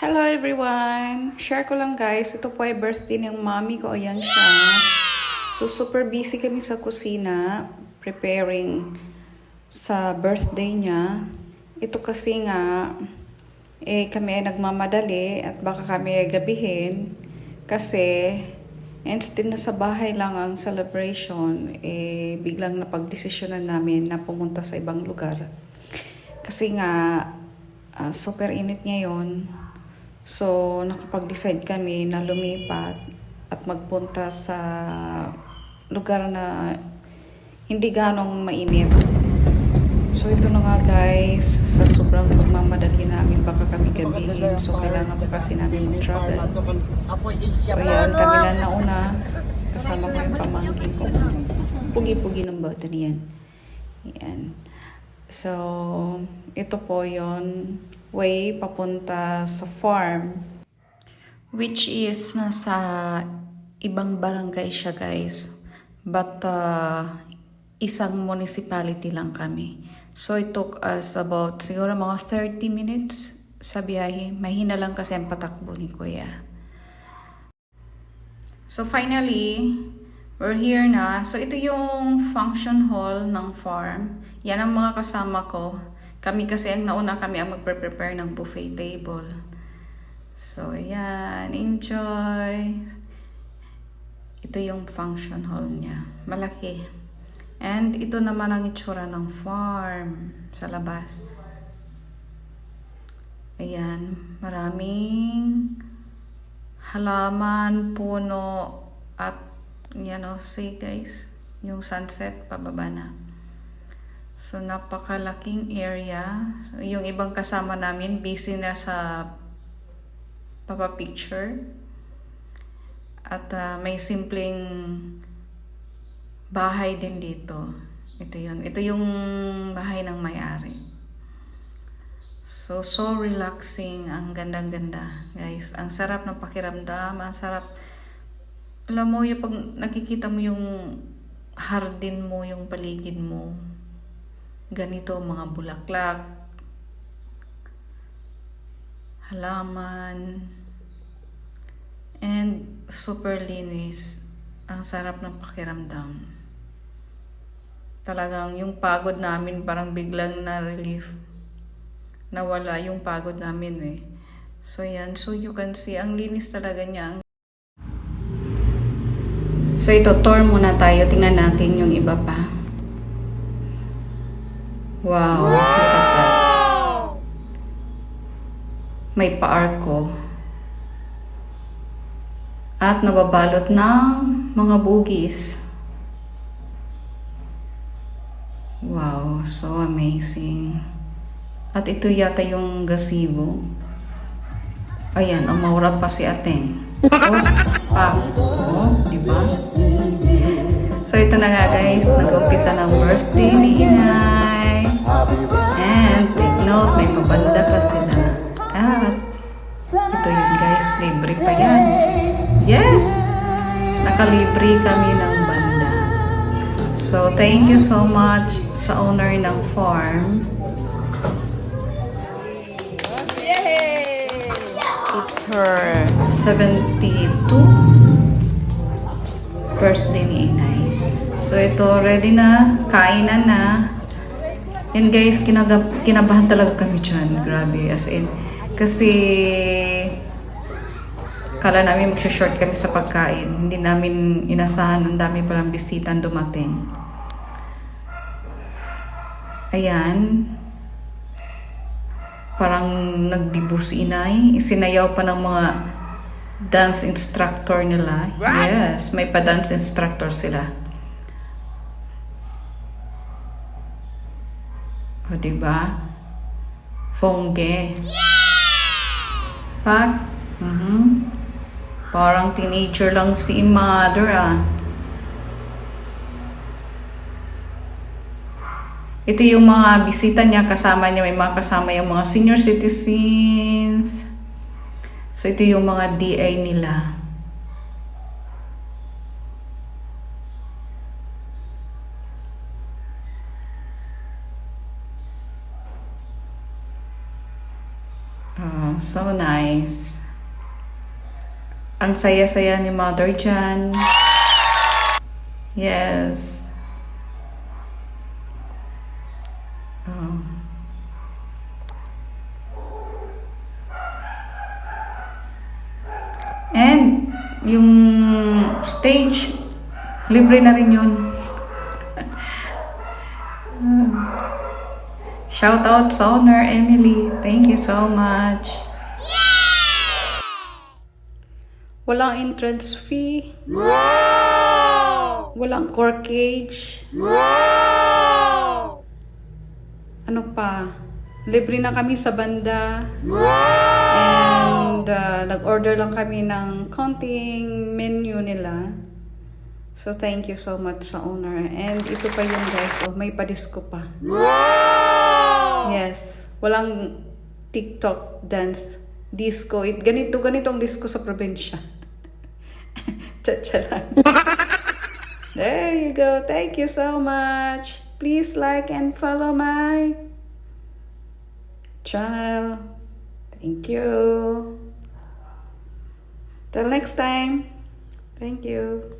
Hello everyone! Share ko lang guys, ito po ay birthday ng mommy ko. Ayan siya. So super busy kami sa kusina, preparing sa birthday niya. Ito kasi nga, kami ay nagmamadali at baka kami ay gabihin. Kasi instead na sa bahay lang ang celebration, biglang napagdesisyonan namin na pumunta sa ibang lugar. Kasi nga, super init ngayon. So, nakapag-decide kami na lumipat at magpunta sa lugar na hindi ganong mainit. So, ito na nga guys, sa sobrang pagmamadali namin, baka kami gabihin. So, kailangan pa kasi namin mag-travel. So, yan, kami na nauna. Kasama ko yung pamangkin ko. Pugi-pugi ng bata niyan. Yan. So, ito po yon way papunta sa farm, which is nasa ibang barangay siya guys, but isang municipality lang kami. So it took us about siguro mga 30 minutes sa biyahe. Mahina lang kasi ang patakbo ni kuya. So finally, we're here na. So ito yung function hall ng farm. Yan ang mga kasama ko. Kami kasi ang nauna, kami ang magpre-prepare ng buffet table. So, ayan. Enjoy! Ito yung function hall niya. Malaki. And ito naman ang itsura ng farm sa labas. Ayan. Maraming halaman, puno, at see guys, yung sunset pababa na. So, napakalaking area. So, yung ibang kasama namin, busy na sa papa-picture. At may simpleng bahay din dito. Ito yun. Ito yung bahay ng may-ari. So relaxing. Ang gandang-ganda, guys. Ang sarap ng pakiramdam. Ang sarap. Alam mo, yung pag nakikita mo yung hardin mo, yung paligid mo, ganito, mga bulaklak, halaman, and super linis. Ang sarap ng pakiramdam. Talagang yung pagod namin parang biglang na-relief. Nawala yung pagod namin eh. So yan, so you can see, ang linis talaga niya. So ito, tour muna tayo. Tingnan natin yung iba pa. Wow, look at that. May paarko. At nababalot ng mga bugis. Wow, so amazing. At ito yata yung gazebo. Ayan, umaura pa si Ateng. Diba? So ito na nga guys, nag-umpisa ng birthday ni Inay. And take note, may pabanda pa sila. At ito yun guys, libre pa yan. Yes! Nakalibre kami ng banda. So thank you so much sa owner ng farm. It's her 72 birthday ni Inay. So ito, ready na, kainan na. And guys, kinabahan talaga kami dyan. Grabe, as in. Kasi, kala namin mag-short kami sa pagkain. Hindi namin inasahan, ang dami palang bisita dumating. Ayan. Parang nagdibo si Inay. Sinayaw pa ng mga dance instructor nila. Yes, may pa-dance instructor sila. O, diba? Fongge. Pak? Parang teenager lang si mother Ito yung mga bisita niya, kasama niya. May mga kasama yung mga senior citizens. So, ito yung mga DI nila. So nice. Ang saya-saya ni Mother dyan. Yes. Oh. And yung stage, libre na rin yun. Shout out Sonar, Emily. Thank you so much. Walang entrance fee. Wow! Walang corkage. Wow! Ano pa? Libre na kami sa banda. Wow! And nag-order lang kami ng konting menu nila. So thank you so much sa owner. And ito pa yun guys. Oh, may pa-disco pa. Wow! Yes. Walang TikTok dance. Disco. Ganitong disco sa probinsya. Chacharan. There you go. Thank you so much. Please like and follow my channel. Thank you. Till next time. Thank you.